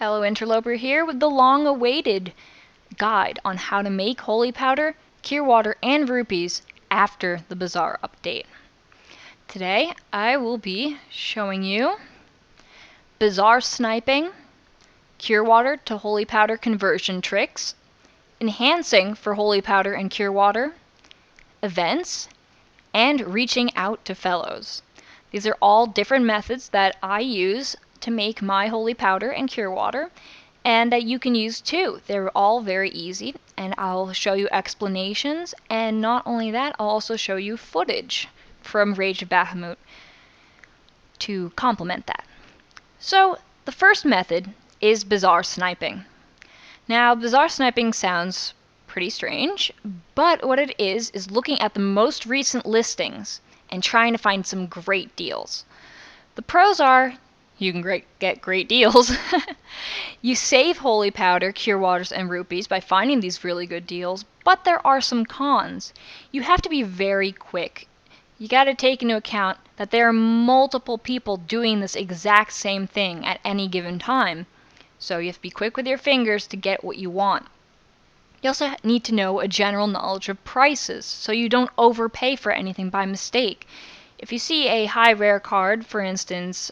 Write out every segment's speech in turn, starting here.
Hello Interloper here with the long-awaited guide on how to make holy powder, cure water, and rupees after the bazaar update. Today I will be showing you bazaar sniping, cure water to holy powder conversion tricks, enhancing for holy powder and cure water, events, and reaching out to fellows. These are all different methods that I use to make my holy powder and cure water, and that you can use too. They're all very easy, and I'll show you explanations, and not only that, I'll also show you footage from Rage of Bahamut to complement that. So the first method is bazaar sniping. Now, bazaar sniping sounds pretty strange, but what it is looking at the most recent listings and trying to find some great deals. The pros are you can get great deals. You save holy powder, cure waters, and rupees by finding these really good deals, but there are some cons. You have to be very quick. You got to take into account that there are multiple people doing this exact same thing at any given time. So you have to be quick with your fingers to get what you want. You also need to know a general knowledge of prices, so you don't overpay for anything by mistake. If you see a high rare card, for instance,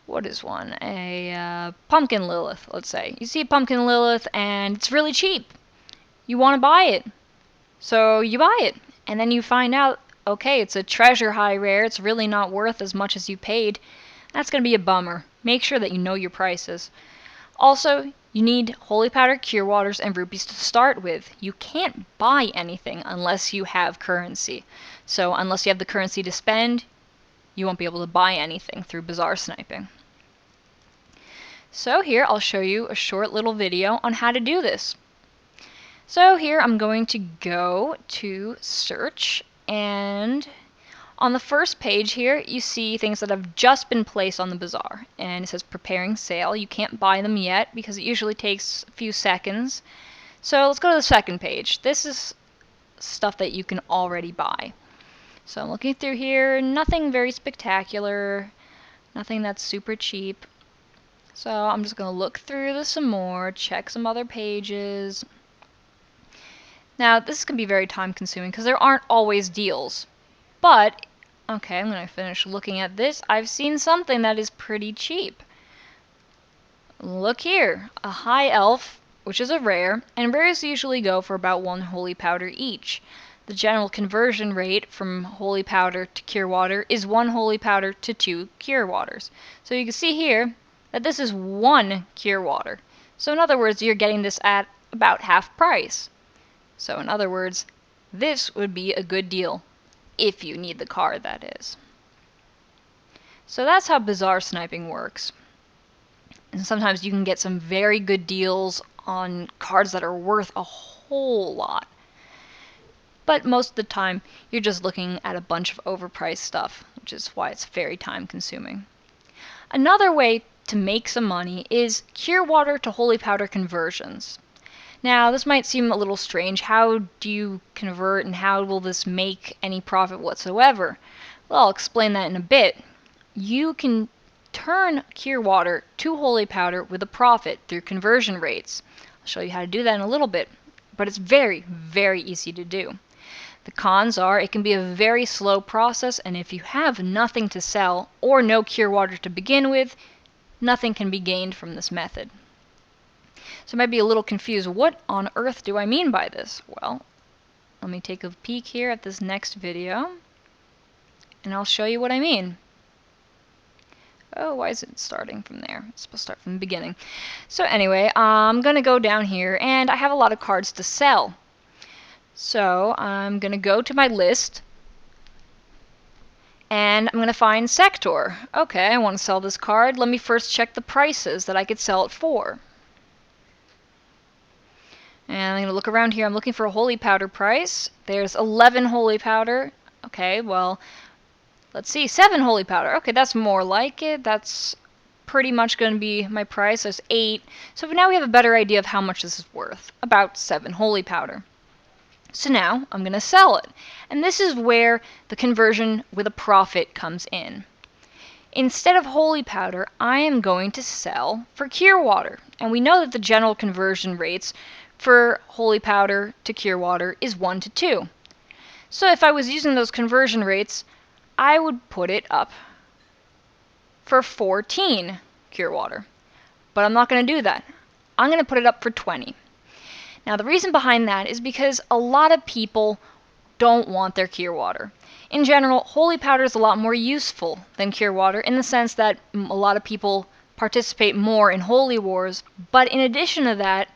what is one? A Pumpkin Lilith, let's say. You see a Pumpkin Lilith and it's really cheap. You want to buy it. So you buy it. And then you find out, okay, it's a treasure high rare. It's really not worth as much as you paid. That's going to be a bummer. Make sure that you know your prices. Also, you need holy powder, cure waters, and rupees to start with. You can't buy anything unless you have currency. So unless you have the currency to spend, you won't be able to buy anything through bazaar sniping. So here I'll show you a short little video on how to do this. So here I'm going to go to search, and on the first page here you see things that have just been placed on the bazaar, and it says preparing sale. You can't buy them yet because it usually takes a few seconds. So let's go to the second page. This is stuff that you can already buy. So I'm looking through here, nothing very spectacular, nothing that's super cheap. So I'm just going to look through this some more, check some other pages. Now this can be very time consuming because there aren't always deals. But, okay, I'm going to finish looking at this. I've seen something that is pretty cheap. Look here, a high elf, which is a rare, and rares usually go for about 1 holy powder each. The general conversion rate from holy powder to cure water is 1 holy powder to 2 cure waters. So you can see here that this is 1 cure water. So in other words, you're getting this at about half price. So in other words, this would be a good deal if you need the card, that is. So that's how bazaar sniping works. And sometimes you can get some very good deals on cards that are worth a whole lot. But most of the time, you're just looking at a bunch of overpriced stuff, which is why it's very time consuming. Another way to make some money is cure water to holy powder conversions. Now, this might seem a little strange. How do you convert, and how will this make any profit whatsoever? Well, I'll explain that in a bit. You can turn cure water to holy powder with a profit through conversion rates. I'll show you how to do that in a little bit, but it's very, very easy to do. The cons are it can be a very slow process, and if you have nothing to sell or no cure water to begin with, nothing can be gained from this method. So you might be a little confused. What on earth do I mean by this? Well, let me take a peek here at this next video, and I'll show you what I mean. Oh, why is it starting from there? It's supposed to start from the beginning. So anyway, I'm going to go down here, and I have a lot of cards to sell. So I'm going to go to my list, and I'm going to find Sector. Okay, I want to sell this card. Let me first check the prices that I could sell it for. And I'm going to look around here. I'm looking for a holy powder price. There's 11 holy powder. Okay, well, let's see. 7 holy powder. Okay, that's more like it. That's pretty much going to be my price. There's 8. So now we have a better idea of how much this is worth. About 7 holy powder. So now I'm going to sell it. And this is where the conversion with a profit comes in. Instead of holy powder, I am going to sell for cure water. And we know that the general conversion rates for holy powder to cure water is 1 to 2. So if I was using those conversion rates, I would put it up for 14 cure water. But I'm not going to do that. I'm going to put it up for 20. Now the reason behind that is because a lot of people don't want their cure water. In general, holy powder is a lot more useful than cure water in the sense that a lot of people participate more in holy wars, but in addition to that,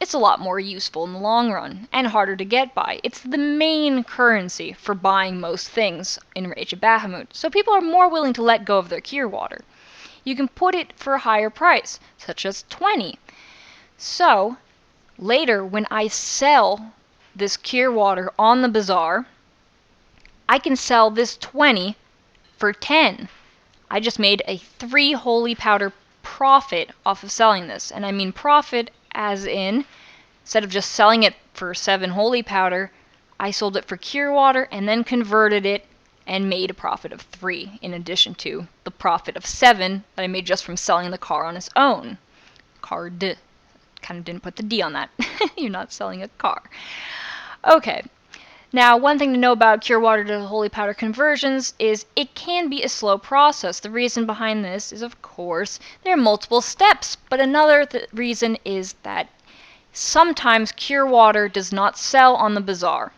it's a lot more useful in the long run and harder to get by. It's the main currency for buying most things in Rage of Bahamut, so people are more willing to let go of their cure water. You can put it for a higher price, such as 20. So, later when I sell this cure water on the bazaar, I can sell this 20 for 10. I just made a 3 holy powder profit off of selling this. And I mean profit as in, instead of just selling it for 7 holy powder, I sold it for cure water and then converted it and made a profit of 3 in addition to the profit of 7 that I made just from selling the car on its own. Card. Kind of didn't put the D on that. You're not selling a car. Okay. Now, one thing to know about cure water to holy powder conversions is it can be a slow process. The reason behind this is, of course, there are multiple steps, but another reason is that sometimes cure water does not sell on the bazaar.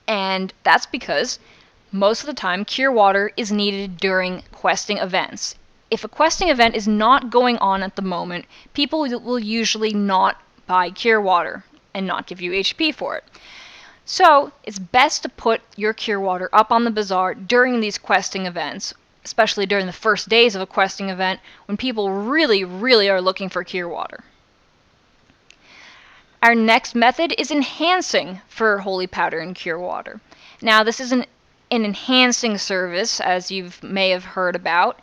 And that's because most of the time cure water is needed during questing events. If a questing event is not going on at the moment, people will usually not buy cure water and not give you HP for it. So, it's best to put your cure water up on the bazaar during these questing events, especially during the first days of a questing event when people really, really are looking for cure water. Our next method is enhancing for holy powder and cure water. Now, this isn't an enhancing service, as you may have heard about,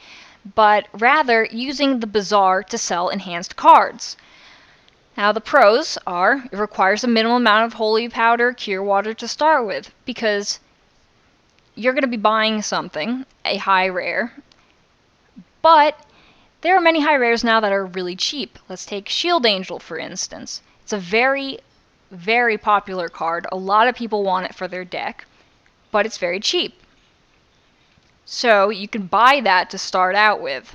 but rather using the bazaar to sell enhanced cards. Now the pros are, it requires a minimum amount of holy powder cure water to start with, because you're going to be buying something, a high rare, but there are many high rares now that are really cheap. Let's take Shield Angel for instance. It's a very, very popular card. A lot of people want it for their deck, but it's very cheap. So you can buy that to start out with.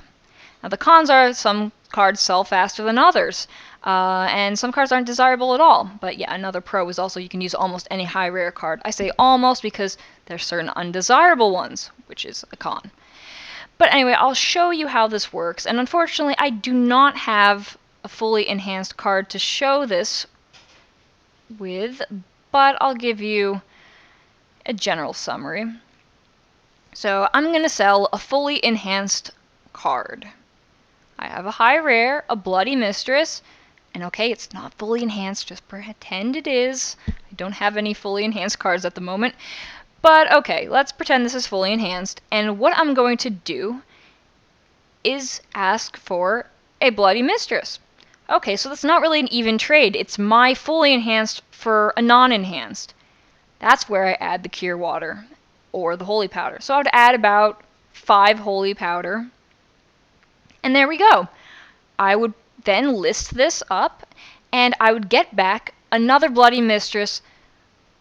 Now the cons are some cards sell faster than others. And some cards aren't desirable at all. But yeah, another pro is also you can use almost any high rare card. I say almost because there's certain undesirable ones, which is a con. But anyway, I'll show you how this works. And unfortunately, I do not have a fully enhanced card to show this with, but I'll give you a general summary. So I'm going to sell a fully enhanced card. I have a high rare, a Bloody Mistress, and okay, it's not fully enhanced, just pretend it is. I don't have any fully enhanced cards at the moment. But okay, let's pretend this is fully enhanced. And what I'm going to do is ask for a Bloody Mistress. Okay, so that's not really an even trade. It's my fully enhanced for a non-enhanced. That's where I add the cure water or the holy powder. So I would add about 5 holy powder. And there we go. I would then list this up, and I would get back another Bloody Mistress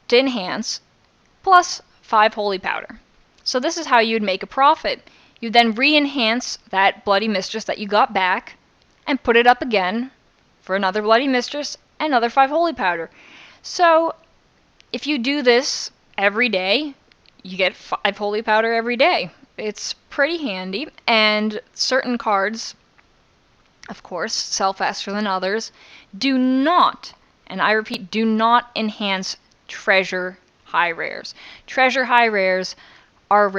to enhance, plus 5 holy powder. So this is how you would make a profit. You then re-enhance that Bloody Mistress that you got back, and put it up again for another Bloody Mistress and another 5 holy powder. So if you do this every day, you get 5 holy powder every day. It's pretty handy, and certain cards, of course, sell faster than others, do not, and I repeat, do not enhance treasure high rares. Treasure high rares are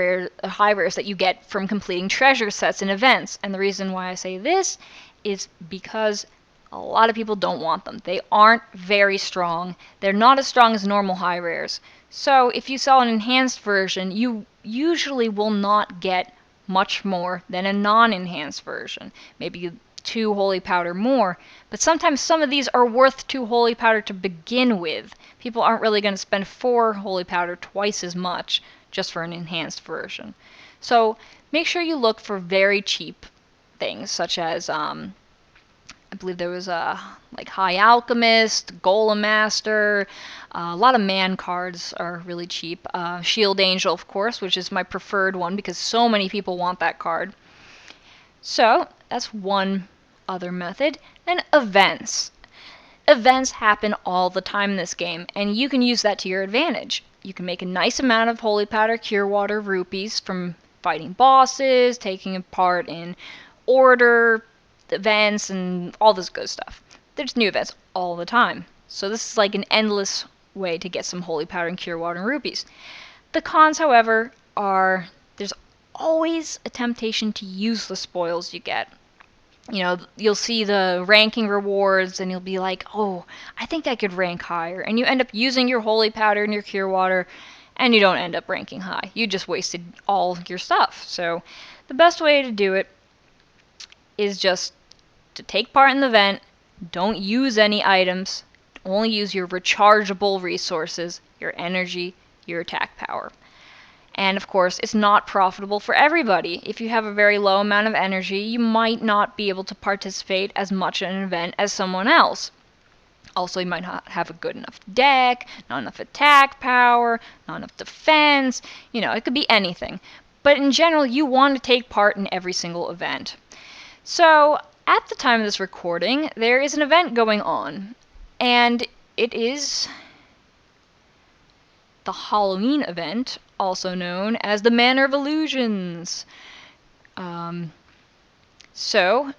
high rares that you get from completing treasure sets and events, and the reason why I say this is because a lot of people don't want them. They aren't very strong. They're not as strong as normal high rares. So if you sell an enhanced version, you usually will not get much more than a non-enhanced version. Maybe 2 holy powder more, but sometimes some of these are worth 2 holy powder to begin with. People aren't really going to spend 4 holy powder twice as much just for an enhanced version. So make sure you look for very cheap things, such as I believe there was like High Alchemist, Golem Master, a lot of man cards are really cheap. Shield Angel, of course, which is my preferred one because so many people want that card. So that's one other method. Then events. Events happen all the time in this game, and you can use that to your advantage. You can make a nice amount of Holy Powder, Cure Water, Rupees from fighting bosses, taking part in order events, and all this good stuff. There's new events all the time. So this is like an endless way to get some Holy Powder and Cure Water and Rupees. The cons, however, are there's always a temptation to use the spoils you get. You know, you'll see the ranking rewards and you'll be like, oh, I think I could rank higher. And you end up using your Holy Powder and your Cure Water and you don't end up ranking high. You just wasted all your stuff. So the best way to do it is just to take part in the event, don't use any items, only use your rechargeable resources, your energy, your attack power. And of course, it's not profitable for everybody. If you have a very low amount of energy, you might not be able to participate as much in an event as someone else. Also, you might not have a good enough deck, not enough attack power, not enough defense. You know, it could be anything. But in general, you want to take part in every single event. So, at the time of this recording, there is an event going on. And it is the Halloween event, also known as the Manor of Illusions. So,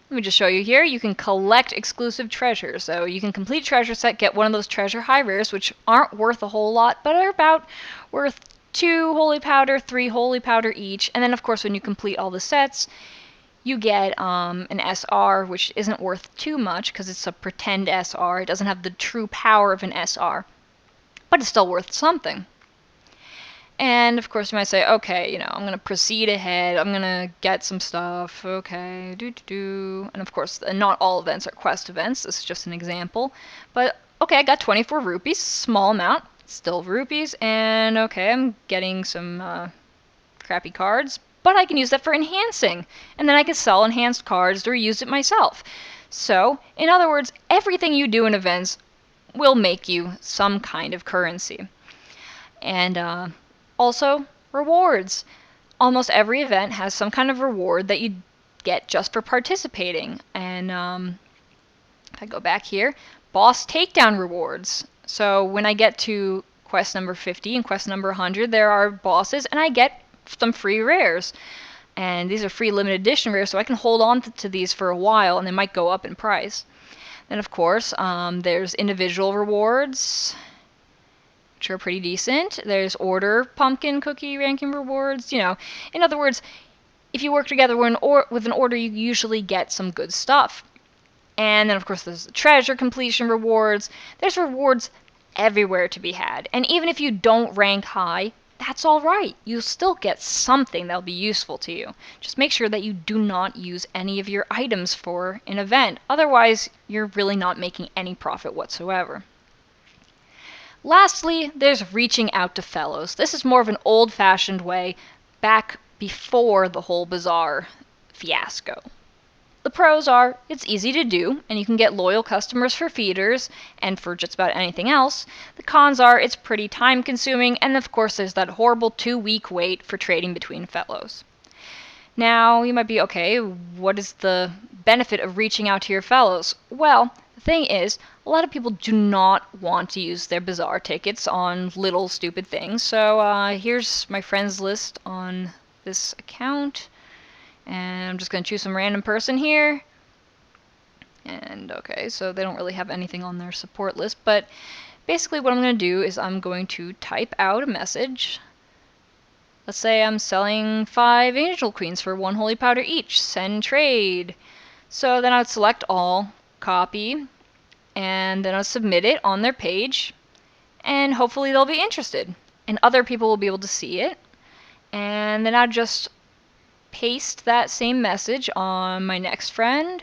let me just show you here. You can collect exclusive treasures. So you can complete treasure set, get one of those treasure high rares, which aren't worth a whole lot, but are about worth 2 Holy Powder, 3 Holy Powder each. And then, of course, when you complete all the sets, you get an SR, which isn't worth too much because it's a pretend SR. It doesn't have the true power of an SR. But it's still worth something. And of course you might say, okay, you know, I'm going to proceed ahead, I'm going to get some stuff, okay, And of course, not all events are quest events, this is just an example. But, okay, I got 24 rupees, small amount, still rupees, and okay, I'm getting some crappy cards, but I can use that for enhancing. And then I can sell enhanced cards or use it myself. So, in other words, everything you do in events will make you some kind of currency. And also, rewards. Almost every event has some kind of reward that you get just for participating. And if I go back here, boss takedown rewards. So when I get to quest number 50 and quest number 100, there are bosses, and I get some free rares. And these are free limited edition rares, so I can hold on to these for a while, and they might go up in price. Then, of course, there's individual rewards, which are pretty decent. There's order pumpkin cookie ranking rewards. You know, in other words, if you work together with an order, you usually get some good stuff. And then, of course, there's the treasure completion rewards. There's rewards everywhere to be had. And even if you don't rank high, that's all right. You'll still get something that'll be useful to you. Just make sure that you do not use any of your items for an event. Otherwise, you're really not making any profit whatsoever. Lastly, there's reaching out to fellows. This is more of an old-fashioned way, back before the whole bazaar fiasco. The pros are, it's easy to do, and you can get loyal customers for feeders, and for just about anything else. The cons are, it's pretty time-consuming, and of course there's that horrible 2-week wait for trading between fellows. Now, you might be, okay, what is the benefit of reaching out to your fellows? Well, the thing is, a lot of people do not want to use their bazaar tickets on little stupid things. So here's my friends list on this account. And I'm just going to choose some random person here. And okay, so they don't really have anything on their support list. But basically what I'm going to do is I'm going to type out a message. Let's say I'm selling 5 Angel Queens for 1 Holy Powder each. Send trade. So then I would select all, copy, and then I'll submit it on their page. And hopefully they'll be interested. And other people will be able to see it. And then I'll just paste that same message on my next friend.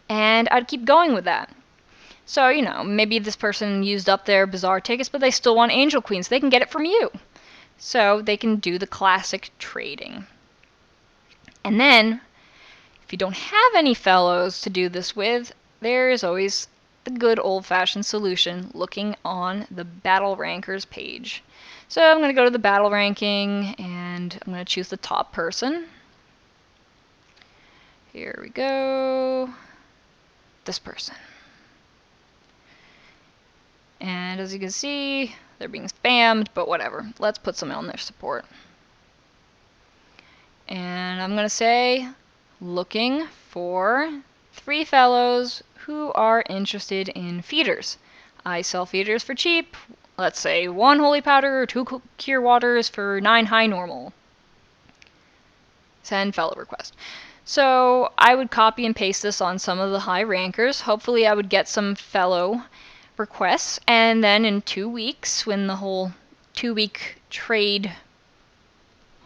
And I'd keep going with that. So, you know, maybe this person used up their bazaar tickets, but they still want Angel Queens. They can get it from you. so they can do the classic trading. And then, if you don't have any fellows to do this with, there is always the good old-fashioned solution, looking on the battle rankers page. So I'm going to go to the battle ranking, and I'm going to choose the top person. Here we go. This person. And as you can see, they're being spammed, but whatever. Let's put some on their support. And I'm going to say, looking for 3 fellows who are interested in feeders. I sell feeders for cheap. Let's say 1 holy powder or 2 cure waters for 9 high normal. Send fellow request. So I would copy and paste this on some of the high rankers. Hopefully I would get some fellow requests, and then in 2 weeks, when the whole 2-week trade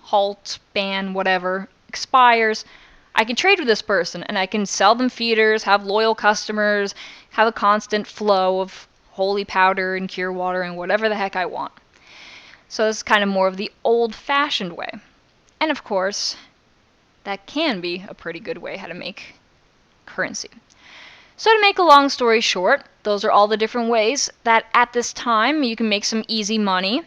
halt, ban, whatever expires, I can trade with this person, and I can sell them feeders, have loyal customers, have a constant flow of holy powder and cure water and whatever the heck I want. So this is kind of more of the old-fashioned way. And of course, that can be a pretty good way how to make currency. So to make a long story short, those are all the different ways that at this time you can make some easy money.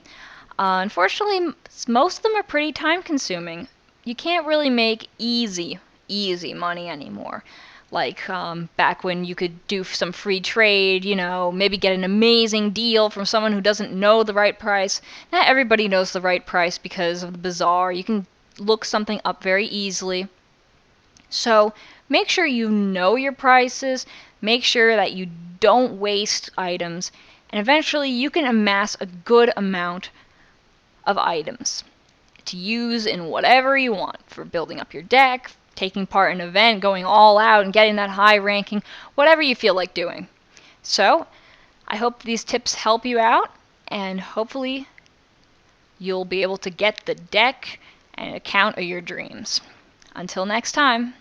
Unfortunately, most of them are pretty time consuming. You can't really make easy money anymore. Like back when you could do some free trade, maybe get an amazing deal from someone who doesn't know the right price. Not everybody knows the right price because of the bazaar. You can look something up very easily. So make sure you know your prices, make sure that you don't waste items, and eventually you can amass a good amount of items to use in whatever you want, for building up your deck, taking part in an event, going all out and getting that high ranking, whatever you feel like doing. So I hope these tips help you out, and hopefully you'll be able to get the deck and account of your dreams. Until next time.